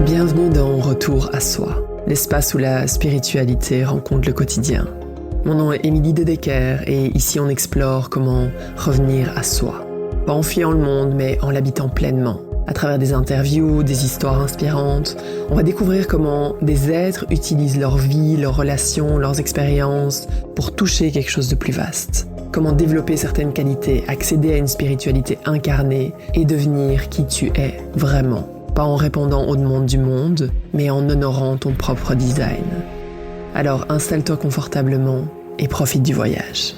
Bienvenue dans Retour à Soi, l'espace où la spiritualité rencontre le quotidien. Mon nom est Émilie De Decker et ici on explore comment revenir à soi. Pas en fuyant le monde, mais en l'habitant pleinement. À travers des interviews, des histoires inspirantes, on va découvrir comment des êtres utilisent leur vie, leurs relations, leurs expériences pour toucher quelque chose de plus vaste. Comment développer certaines qualités, accéder à une spiritualité incarnée et devenir qui tu es vraiment. Pas en répondant aux demandes du monde, mais en honorant ton propre design. Alors installe-toi confortablement et profite du voyage.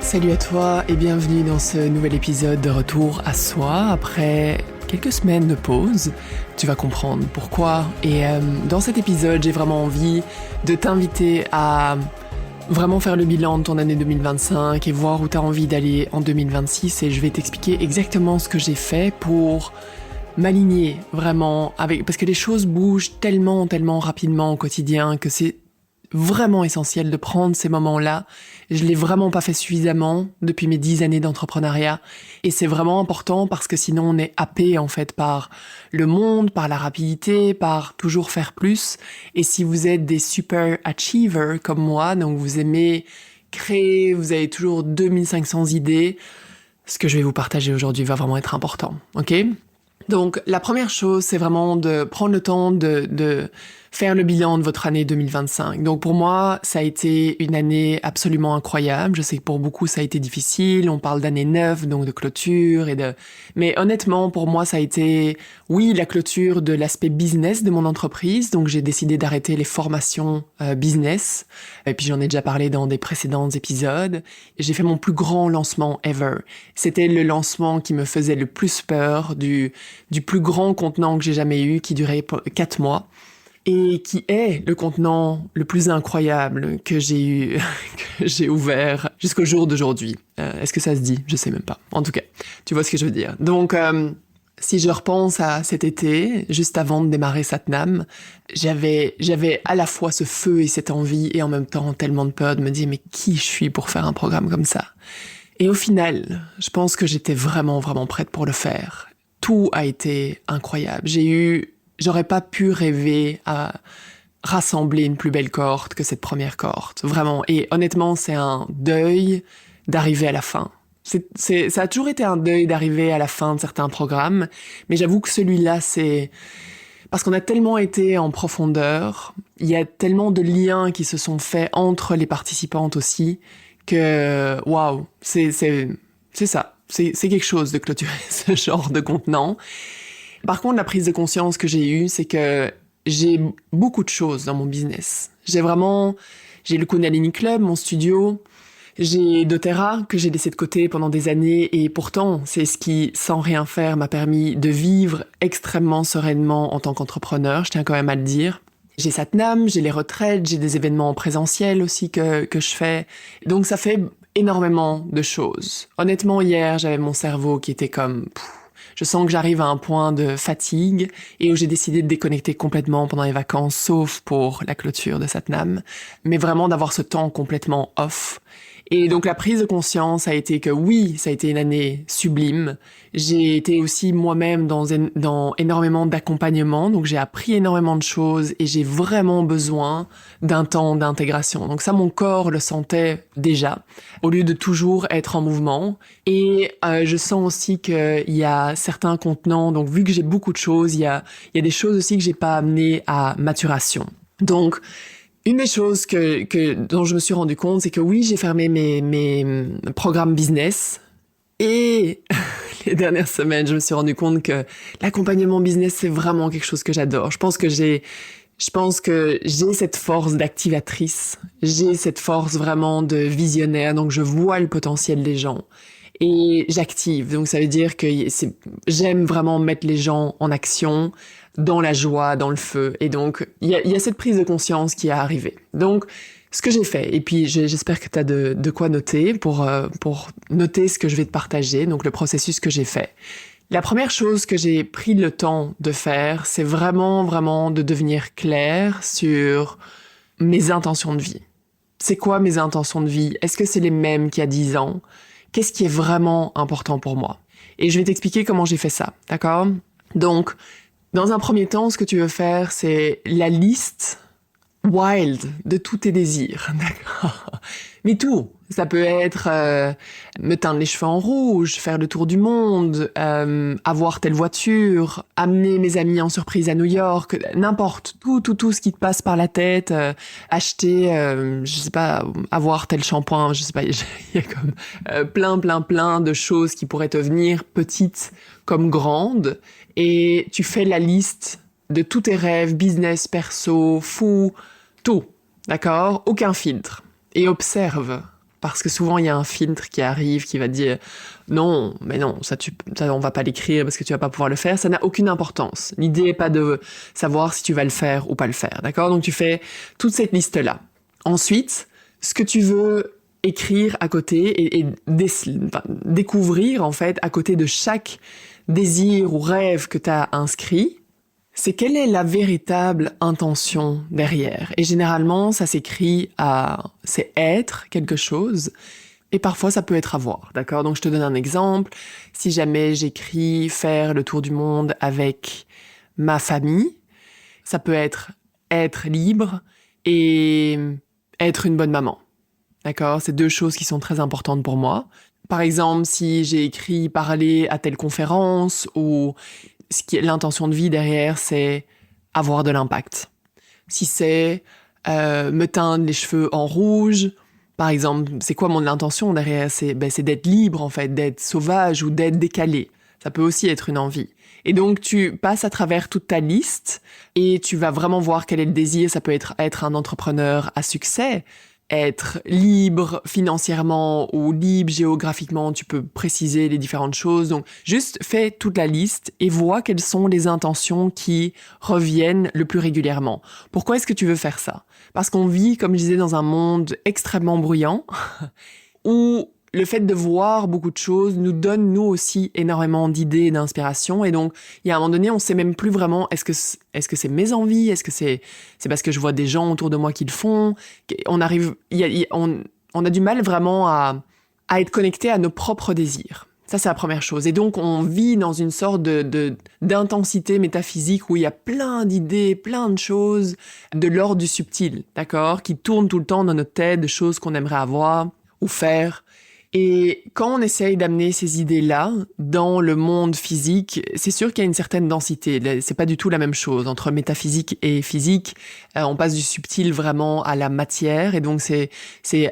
Salut à toi et bienvenue dans ce nouvel épisode de Retour à Soi. Après quelques semaines de pause, tu vas comprendre pourquoi. Et dans cet épisode, j'ai vraiment envie de t'inviter à vraiment faire le bilan de ton année 2025 et voir où tu as envie d'aller en 2026. Et je vais t'expliquer exactement ce que j'ai fait pour m'aligner vraiment avec... Parce que les choses bougent tellement rapidement au quotidien que c'est vraiment essentiel de prendre ces moments-là. Je l'ai vraiment pas fait suffisamment depuis mes 10 années d'entrepreneuriat. Et c'est vraiment important parce que sinon on est happé en fait par le monde, par la rapidité, par toujours faire plus. Et si vous êtes des super achievers comme moi, donc vous aimez créer, vous avez toujours 2500 idées, ce que je vais vous partager aujourd'hui va vraiment être important, ok ? Donc la première chose, c'est vraiment de prendre le temps de faire le bilan de votre année 2025. Donc pour moi, ça a été une année absolument incroyable. Je sais que pour beaucoup, ça a été difficile. On parle d'année 9, donc de clôture Mais honnêtement, pour moi, ça a été, oui, la clôture de l'aspect business de mon entreprise. Donc j'ai décidé d'arrêter les formations business. Et puis j'en ai déjà parlé dans des précédents épisodes. Et j'ai fait mon plus grand lancement ever. C'était le lancement qui me faisait le plus peur du plus grand contenant que j'ai jamais eu, qui durait 4 mois. Et qui est le contenant le plus incroyable que j'ai eu, que j'ai ouvert jusqu'au jour d'aujourd'hui. Est-ce que ça se dit ? Je sais même pas. En tout cas, tu vois ce que je veux dire. Donc, si je repense à cet été, juste avant de démarrer Satnam, j'avais à la fois ce feu et cette envie, et en même temps tellement de peur de me dire, mais qui je suis pour faire un programme comme ça ? Et au final, je pense que j'étais vraiment prête pour le faire. Tout a été incroyable. J'aurais pas pu rêver à rassembler une plus belle cohorte que cette première cohorte. Vraiment. Et honnêtement, c'est un deuil d'arriver à la fin. Ça a toujours été un deuil d'arriver à la fin de certains programmes. Mais j'avoue que celui-là, c'est... Parce qu'on a tellement été en profondeur, il y a tellement de liens qui se sont faits entre les participantes aussi, que, waouh, c'est ça. C'est quelque chose de clôturer ce genre de contenant. Par contre, la prise de conscience que j'ai eue, c'est que j'ai beaucoup de choses dans mon business. J'ai le Kundalini Club, mon studio. J'ai doTERRA que j'ai laissé de côté pendant des années et pourtant, c'est ce qui, sans rien faire, m'a permis de vivre extrêmement sereinement en tant qu'entrepreneur. Je tiens quand même à le dire. J'ai Satnam, j'ai les retraites, j'ai des événements en présentiel aussi que je fais. Donc ça fait énormément de choses. Honnêtement, hier, j'avais mon cerveau qui était comme... Je sens que j'arrive à un point de fatigue et où j'ai décidé de déconnecter complètement pendant les vacances, sauf pour la clôture de Satnam, mais vraiment d'avoir ce temps complètement off. Et donc la prise de conscience a été que oui, ça a été une année sublime. J'ai été aussi moi-même dans énormément d'accompagnement, donc j'ai appris énormément de choses et j'ai vraiment besoin d'un temps d'intégration. Donc ça, mon corps le sentait déjà, au lieu de toujours être en mouvement. Et je sens aussi qu'il y a certains contenants, donc vu que j'ai beaucoup de choses, il y a des choses aussi que j'ai pas amenées à maturation. Donc une des choses dont je me suis rendu compte, c'est que oui, j'ai fermé mes programmes business et les dernières semaines, je me suis rendu compte que l'accompagnement business, c'est vraiment quelque chose que j'adore. Je pense que j'ai cette force d'activatrice, j'ai cette force vraiment de visionnaire, donc je vois le potentiel des gens. Et j'active, donc ça veut dire que j'aime vraiment mettre les gens en action, dans la joie, dans le feu. Et donc, il y a cette prise de conscience qui est arrivée. Donc, ce que j'ai fait, et puis j'espère que tu as de quoi noter pour noter ce que je vais te partager, donc le processus que j'ai fait. La première chose que j'ai pris le temps de faire, c'est vraiment de devenir clair sur mes intentions de vie. C'est quoi mes intentions de vie? Est-ce que c'est les mêmes qu'il y a 10 ans? Qu'est-ce qui est vraiment important pour moi? Et je vais t'expliquer comment j'ai fait ça, d'accord? Donc, dans un premier temps, ce que tu veux faire, c'est la liste wild de tous tes désirs, d'accord? Mais tout, ça peut être me teindre les cheveux en rouge, faire le tour du monde, avoir telle voiture, amener mes amis en surprise à New York, n'importe, tout ce qui te passe par la tête, acheter, je sais pas, avoir tel shampoing, je sais pas, il y a comme plein de choses qui pourraient te venir, petites comme grandes, et tu fais la liste de tous tes rêves, business, perso, fou, tout, d'accord? Aucun filtre. Et observe, parce que souvent il y a un filtre qui arrive, qui va te dire non, mais non, ça on va pas l'écrire parce que tu vas pas pouvoir le faire, ça n'a aucune importance. L'idée est pas de savoir si tu vas le faire ou pas le faire, d'accord? Donc tu fais toute cette liste-là. Ensuite, ce que tu veux écrire à côté et découvrir en fait à côté de chaque désir ou rêve que tu as inscrit, c'est quelle est la véritable intention derrière. Et généralement, ça s'écrit c'est être quelque chose, et parfois ça peut être avoir, d'accord? Donc je te donne un exemple. Si jamais j'écris faire le tour du monde avec ma famille, ça peut être libre et être une bonne maman, d'accord? C'est deux choses qui sont très importantes pour moi. Par exemple, si j'ai écrit parler à telle conférence ou l'intention de vie derrière, c'est avoir de l'impact. Si c'est me teindre les cheveux en rouge, par exemple, c'est quoi mon intention derrière? C'est d'être libre, en fait, d'être sauvage ou d'être décalé. Ça peut aussi être une envie. Et donc, tu passes à travers toute ta liste et tu vas vraiment voir quel est le désir. Ça peut être un entrepreneur à succès, être libre financièrement ou libre géographiquement, tu peux préciser les différentes choses. Donc, juste fais toute la liste et vois quelles sont les intentions qui reviennent le plus régulièrement. Pourquoi est-ce que tu veux faire ça? Parce qu'on vit, comme je disais, dans un monde extrêmement bruyant où le fait de voir beaucoup de choses nous donne, nous aussi, énormément d'idées et d'inspiration. Et donc, il y a un moment donné, on sait même plus vraiment, est-ce que c'est mes envies? Est-ce que c'est parce que je vois des gens autour de moi qui le font? On a du mal vraiment à être connecté à nos propres désirs. Ça, c'est la première chose. Et donc, on vit dans une sorte d'intensité métaphysique où il y a plein d'idées, plein de choses de l'ordre du subtil, d'accord? Qui tournent tout le temps dans notre tête, de choses qu'on aimerait avoir ou faire. Et quand on essaye d'amener ces idées-là dans le monde physique, c'est sûr qu'il y a une certaine densité. C'est pas du tout la même chose. Entre métaphysique et physique, on passe du subtil vraiment à la matière. Et donc, c'est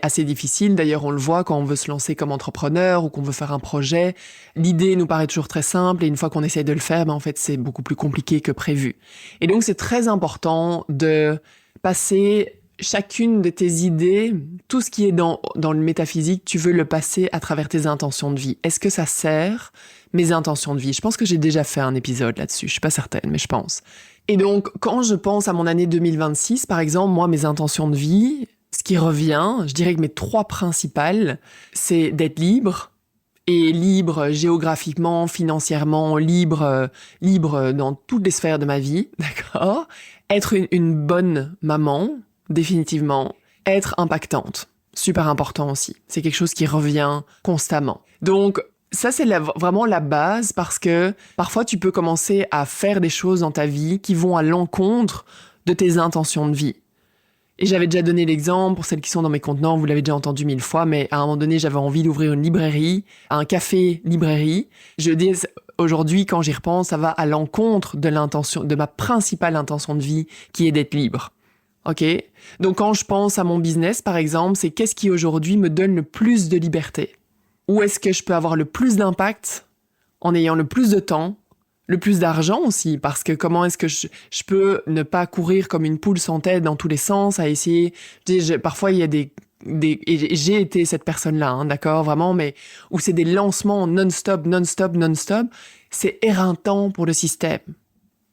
assez difficile. D'ailleurs, on le voit quand on veut se lancer comme entrepreneur ou qu'on veut faire un projet. L'idée nous paraît toujours très simple. Et une fois qu'on essaye de le faire, en fait, c'est beaucoup plus compliqué que prévu. Et donc, c'est très important de passer chacune de tes idées, tout ce qui est dans le métaphysique, tu veux le passer à travers tes intentions de vie. Est-ce que ça sert mes intentions de vie? Je pense que j'ai déjà fait un épisode là-dessus. Je suis pas certaine, mais je pense. Et donc, quand je pense à mon année 2026, par exemple, moi, mes intentions de vie, ce qui revient, je dirais que mes 3 principales, c'est d'être libre, et libre géographiquement, financièrement, libre dans toutes les sphères de ma vie, d'accord? Être une bonne maman, définitivement. Être impactante, super important aussi. C'est quelque chose qui revient constamment. Donc, ça, c'est vraiment la base parce que parfois, tu peux commencer à faire des choses dans ta vie qui vont à l'encontre de tes intentions de vie. Et j'avais déjà donné l'exemple, pour celles qui sont dans mes contenants, vous l'avez déjà entendu 1000 fois, mais à un moment donné, j'avais envie d'ouvrir une librairie, un café-librairie. Je dis, aujourd'hui, quand j'y repense, ça va à l'encontre de ma principale intention de vie, qui est d'être libre. Ok? Donc quand je pense à mon business, par exemple, c'est qu'est-ce qui aujourd'hui me donne le plus de liberté? Où est-ce que je peux avoir le plus d'impact en ayant le plus de temps, le plus d'argent aussi? Parce que comment est-ce que je peux ne pas courir comme une poule sans tête dans tous les sens, à essayer... Parfois, il y a et j'ai été cette personne-là, hein, d'accord, vraiment, mais où c'est des lancements non-stop. C'est éreintant pour le système.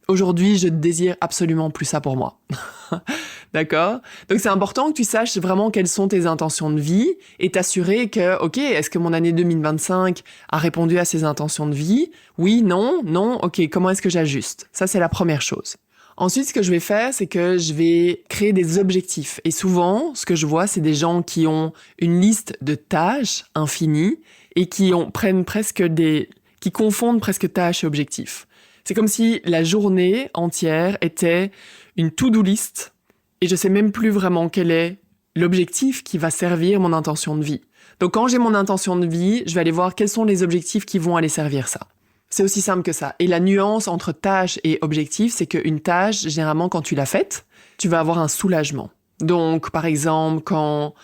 Aujourd'hui, je désire absolument plus ça pour moi. D'accord? Donc, c'est important que tu saches vraiment quelles sont tes intentions de vie et t'assurer que, ok, est-ce que mon année 2025 a répondu à ces intentions de vie? Oui, non, ok, comment est-ce que j'ajuste? Ça, c'est la première chose. Ensuite, ce que je vais faire, c'est que je vais créer des objectifs. Et souvent, ce que je vois, c'est des gens qui ont une liste de tâches infinies et qui confondent presque tâches et objectifs. C'est comme si la journée entière était une to-do list et je sais même plus vraiment quel est l'objectif qui va servir mon intention de vie. Donc quand j'ai mon intention de vie, je vais aller voir quels sont les objectifs qui vont aller servir ça. C'est aussi simple que ça. Et la nuance entre tâche et objectif, c'est qu'une tâche, généralement, quand tu l'as faite, tu vas avoir un soulagement. Donc, par exemple, quand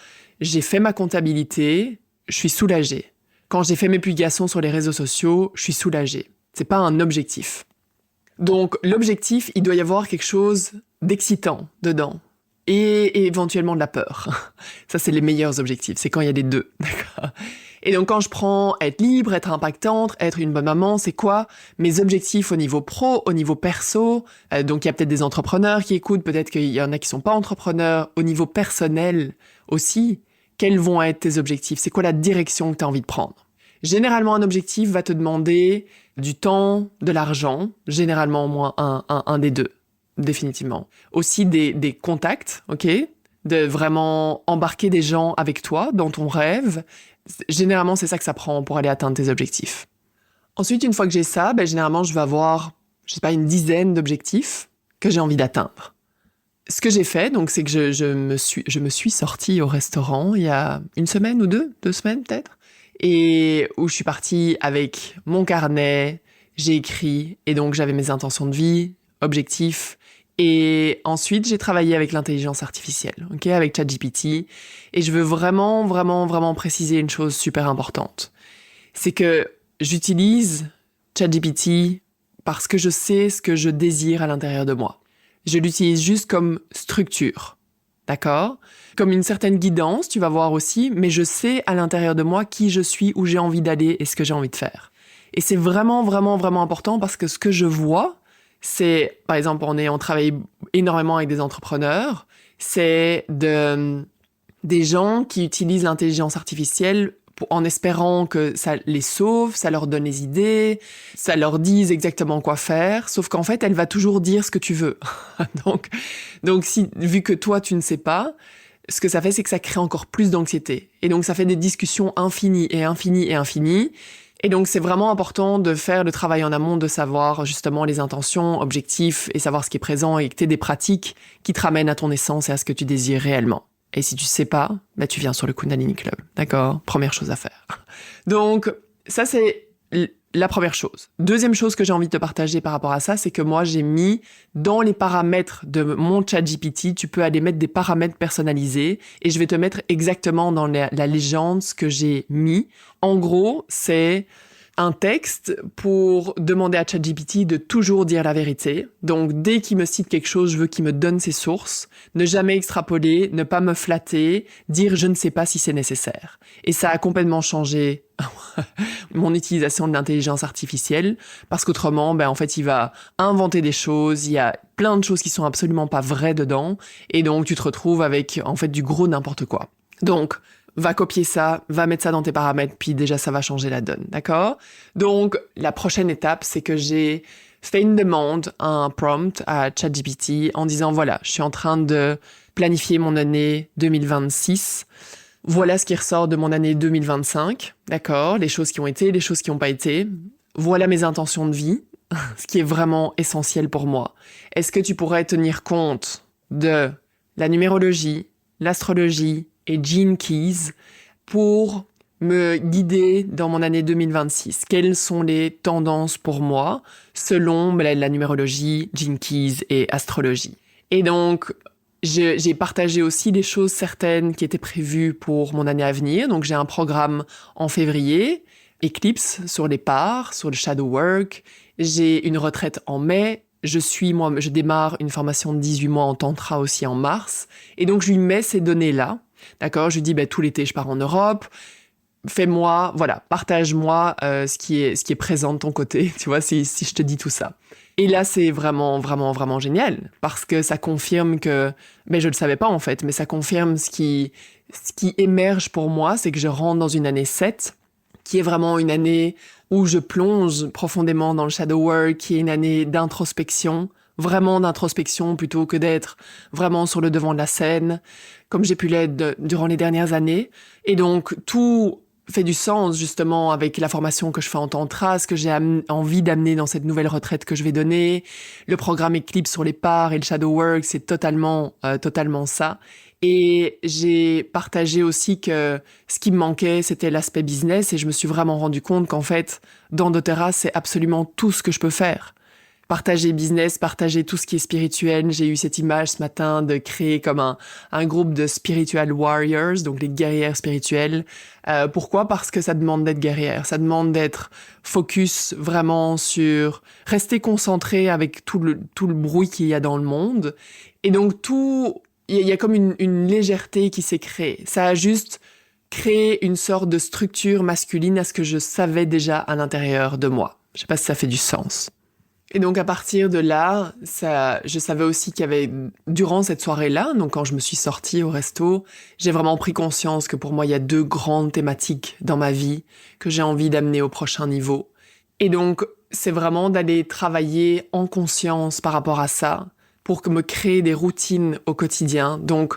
j'ai fait ma comptabilité, je suis soulagée. Quand j'ai fait mes publications sur les réseaux sociaux, je suis soulagée. C'est pas un objectif. Donc, l'objectif, il doit y avoir quelque chose d'excitant dedans. Et éventuellement de la peur. Ça, c'est les meilleurs objectifs. C'est quand il y a les deux. D'accord ? Et donc, quand je prends être libre, être impactante, être une bonne maman, c'est quoi mes objectifs au niveau pro, au niveau perso? Donc, il y a peut-être des entrepreneurs qui écoutent, peut-être qu'il y en a qui sont pas entrepreneurs. Au niveau personnel aussi, quels vont être tes objectifs? C'est quoi la direction que tu as envie de prendre? Généralement, un objectif va te demander du temps, de l'argent. Généralement, au moins un des deux, définitivement. Aussi des contacts, ok? De vraiment embarquer des gens avec toi dans ton rêve. Généralement, c'est ça que ça prend pour aller atteindre tes objectifs. Ensuite, une fois que j'ai ça, généralement, je vais avoir, une dizaine d'objectifs que j'ai envie d'atteindre. Ce que j'ai fait, donc, c'est que je me suis sortie au restaurant il y a une semaine ou deux semaines peut-être, et où je suis partie avec mon carnet, j'ai écrit, et donc j'avais mes intentions de vie, objectifs, et ensuite, j'ai travaillé avec l'intelligence artificielle, ok, avec ChatGPT. Et je veux vraiment, vraiment, vraiment préciser une chose super importante. C'est que j'utilise ChatGPT parce que je sais ce que je désire à l'intérieur de moi. Je l'utilise juste comme structure, d'accord? Comme une certaine guidance, tu vas voir aussi, mais je sais à l'intérieur de moi qui je suis, où j'ai envie d'aller et ce que j'ai envie de faire. Et c'est vraiment, vraiment, vraiment important parce que ce que je vois, c'est, par exemple, on travaille énormément avec des entrepreneurs, c'est des gens qui utilisent l'intelligence artificielle en espérant que ça les sauve, ça leur donne les idées, ça leur dise exactement quoi faire, sauf qu'en fait, elle va toujours dire ce que tu veux. donc vu que toi, tu ne sais pas, ce que ça fait, c'est que ça crée encore plus d'anxiété. Et donc, ça fait des discussions infinies et infinies et infinies. Et donc, c'est vraiment important de faire le travail en amont, de savoir justement les intentions, objectifs, et savoir ce qui est présent, et que tu aies des pratiques qui te ramènent à ton essence et à ce que tu désires réellement. Et si tu sais pas, tu viens sur le Kundalini Club, d'accord? Première chose à faire. Donc, ça, c'est la première chose. Deuxième chose que j'ai envie de te partager par rapport à ça, c'est que moi, j'ai mis dans les paramètres de mon ChatGPT, tu peux aller mettre des paramètres personnalisés et je vais te mettre exactement dans la légende ce que j'ai mis. En gros, c'est un texte pour demander à ChatGPT de toujours dire la vérité. Donc, dès qu'il me cite quelque chose, je veux qu'il me donne ses sources, ne jamais extrapoler, ne pas me flatter, dire je ne sais pas si c'est nécessaire. Et ça a complètement changé mon utilisation de l'intelligence artificielle, parce qu'autrement, en fait, il va inventer des choses, il y a plein de choses qui sont absolument pas vraies dedans, et donc tu te retrouves avec, en fait, du gros n'importe quoi. Donc, va copier ça, va mettre ça dans tes paramètres, puis déjà ça va changer la donne, d'accord? Donc, la prochaine étape, c'est que j'ai fait une demande, un prompt à ChatGPT en disant, voilà, je suis en train de planifier mon année 2026, voilà ce qui ressort de mon année 2025, d'accord? Les choses qui ont été, les choses qui n'ont pas été. Voilà mes intentions de vie, ce qui est vraiment essentiel pour moi. Est-ce que tu pourrais tenir compte de la numérologie, l'astrologie et Gene Keys pour me guider dans mon année 2026? Quelles sont les tendances pour moi selon la numérologie, Gene Keys et astrologie? Et donc, j'ai partagé aussi des choses certaines qui étaient prévues pour mon année à venir. Donc, j'ai un programme en février, Eclipse sur les parts, sur le shadow work. J'ai une retraite en mai. Je démarre une formation de 18 mois en tantra aussi en mars. Et donc, je lui mets ces données-là. D'accord? Je lui dis, tout l'été, je pars en Europe. Fais-moi, partage-moi ce qui est présent de ton côté, tu vois, si je te dis tout ça. Et là, c'est vraiment, vraiment, vraiment génial, parce que ça confirme que, je le savais pas en fait, mais ça confirme ce qui émerge pour moi, c'est que je rentre dans une année 7, qui est vraiment une année où je plonge profondément dans le shadow work, qui est une année d'introspection, vraiment d'introspection plutôt que d'être vraiment sur le devant de la scène, comme j'ai pu l'être durant les dernières années. Et donc, tout fait du sens, justement, avec la formation que je fais en tantra, ce que j'ai envie d'amener dans cette nouvelle retraite que je vais donner. Le programme Eclipse sur les parts et le Shadow Work, c'est totalement ça. Et j'ai partagé aussi que ce qui me manquait, c'était l'aspect business, et je me suis vraiment rendu compte qu'en fait, dans doTERRA, c'est absolument tout ce que je peux faire. Partager business, partager tout ce qui est spirituel. J'ai eu cette image ce matin de créer comme un groupe de spiritual warriors, donc les guerrières spirituelles. Pourquoi? Parce que ça demande d'être guerrière. Ça demande d'être focus vraiment sur rester concentré avec tout le bruit qu'il y a dans le monde. Et donc il y a comme une légèreté qui s'est créée. Ça a juste créé une sorte de structure masculine à ce que je savais déjà à l'intérieur de moi. Je sais pas si ça fait du sens. Et donc à partir de là, je savais aussi qu'il y avait, durant cette soirée-là, donc quand je me suis sortie au resto, j'ai vraiment pris conscience que pour moi, il y a 2 grandes thématiques dans ma vie que j'ai envie d'amener au prochain niveau. Et donc, c'est vraiment d'aller travailler en conscience par rapport à ça, pour me créer des routines au quotidien. Donc,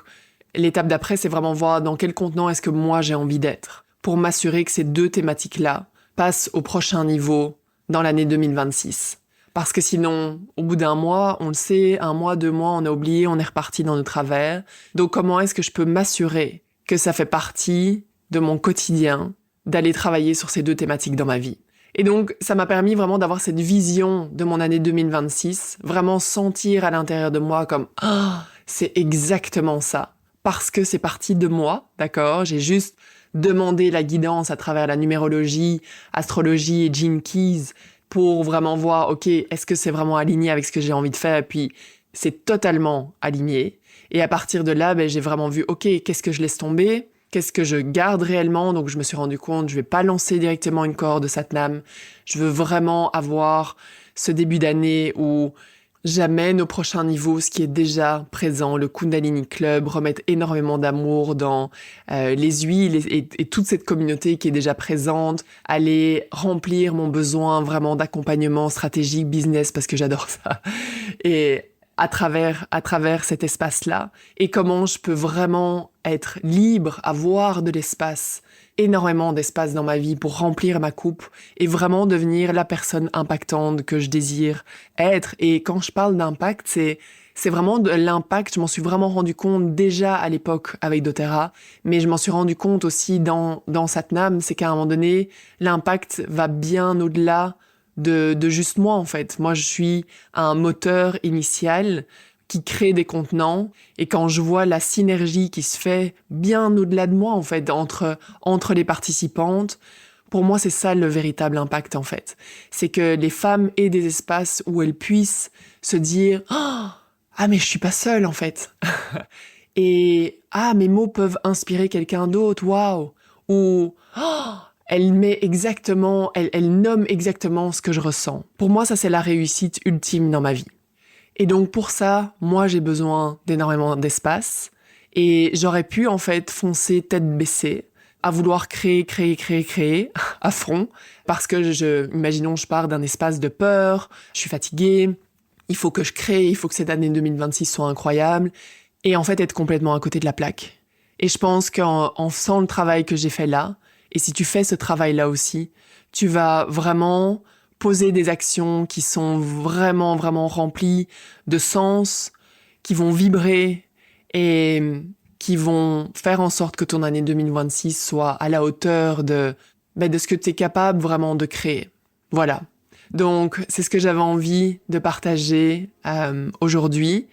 l'étape d'après, c'est vraiment voir dans quel contenant est-ce que moi j'ai envie d'être, pour m'assurer que ces 2 thématiques-là passent au prochain niveau dans l'année 2026. Parce que sinon, au bout d'un mois, on le sait, 1 mois, 2 mois, on a oublié, on est reparti dans nos travers. Donc comment est-ce que je peux m'assurer que ça fait partie de mon quotidien d'aller travailler sur ces 2 thématiques dans ma vie? Et donc, ça m'a permis vraiment d'avoir cette vision de mon année 2026, vraiment sentir à l'intérieur de moi comme « Ah, c'est exactement ça !» Parce que c'est parti de moi, d'accord? J'ai juste demandé la guidance à travers la numérologie, astrologie et Gene Keys pour vraiment voir, ok, est-ce que c'est vraiment aligné avec ce que j'ai envie de faire? Et puis, c'est totalement aligné. Et à partir de là, j'ai vraiment vu, ok, qu'est-ce que je laisse tomber? Qu'est-ce que je garde réellement? Donc, je me suis rendu compte, je vais pas lancer directement une corde de Satnam. Je veux vraiment avoir ce début d'année où j'amène au prochain niveau ce qui est déjà présent, le Kundalini Club, remettre énormément d'amour dans les huiles et toute cette communauté qui est déjà présente, aller remplir mon besoin vraiment d'accompagnement stratégique, business, parce que j'adore ça, et à travers cet espace-là, et comment je peux vraiment être libre, avoir de l'espace, énormément d'espace dans ma vie pour remplir ma coupe et vraiment devenir la personne impactante que je désire être. Et quand je parle d'impact, c'est vraiment de l'impact, je m'en suis vraiment rendu compte déjà à l'époque avec doTERRA, mais je m'en suis rendu compte aussi dans Satnam, c'est qu'à un moment donné, l'impact va bien au-delà de juste moi en fait. Moi, je suis un moteur initial qui crée des contenants, et quand je vois la synergie qui se fait bien au-delà de moi en fait, entre les participantes, pour moi c'est ça le véritable impact en fait. C'est que les femmes aient des espaces où elles puissent se dire « Ah mais je suis pas seule en fait !» Et « Ah, mes mots peuvent inspirer quelqu'un d'autre, waouh !» Ou « Elle nomme exactement ce que je ressens. » Pour moi, ça c'est la réussite ultime dans ma vie. Et donc pour ça, moi j'ai besoin d'énormément d'espace, et j'aurais pu en fait foncer tête baissée, à vouloir créer à fond, parce que imaginons je pars d'un espace de peur, je suis fatiguée, il faut que je crée, il faut que cette année 2026 soit incroyable, et en fait être complètement à côté de la plaque. Et je pense qu'en faisant le travail que j'ai fait là, et si tu fais ce travail-là aussi, tu vas vraiment poser des actions qui sont vraiment, vraiment remplies de sens, qui vont vibrer et qui vont faire en sorte que ton année 2026 soit à la hauteur de ce que tu es capable vraiment de créer. Voilà. Donc, c'est ce que j'avais envie de partager aujourd'hui.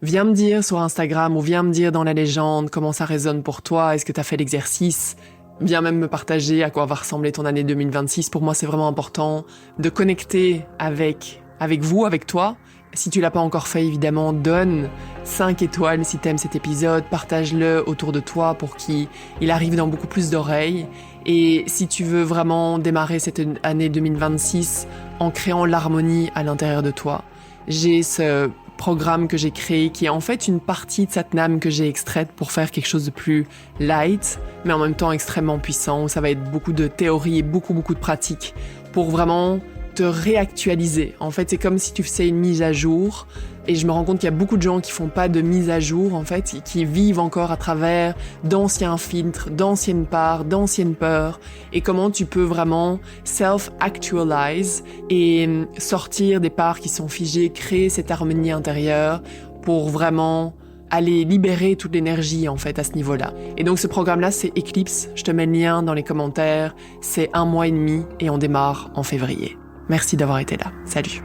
Viens me dire sur Instagram ou viens me dire dans la légende comment ça résonne pour toi. Est-ce que tu as fait l'exercice? Viens même me partager à quoi va ressembler ton année 2026. Pour moi, c'est vraiment important de connecter avec vous, avec toi. Si tu l'as pas encore fait, évidemment, donne 5 étoiles si t'aimes cet épisode. Partage-le autour de toi pour qu'il arrive dans beaucoup plus d'oreilles. Et si tu veux vraiment démarrer cette année 2026 en créant l'harmonie à l'intérieur de toi, j'ai ce programme que j'ai créé qui est en fait une partie de Satnam que j'ai extraite pour faire quelque chose de plus light, mais en même temps extrêmement puissant, où ça va être beaucoup de théorie et beaucoup de pratiques pour vraiment te réactualiser. En fait, c'est comme si tu faisais une mise à jour. Et je me rends compte qu'il y a beaucoup de gens qui font pas de mise à jour, en fait, qui vivent encore à travers d'anciens filtres, d'anciennes parts, d'anciennes peurs. Et comment tu peux vraiment self-actualize et sortir des parts qui sont figées, créer cette harmonie intérieure pour vraiment aller libérer toute l'énergie, en fait, à ce niveau-là. Et donc, ce programme-là, c'est Eclipse. Je te mets le lien dans les commentaires. C'est 1 mois et demi et on démarre en février. Merci d'avoir été là. Salut.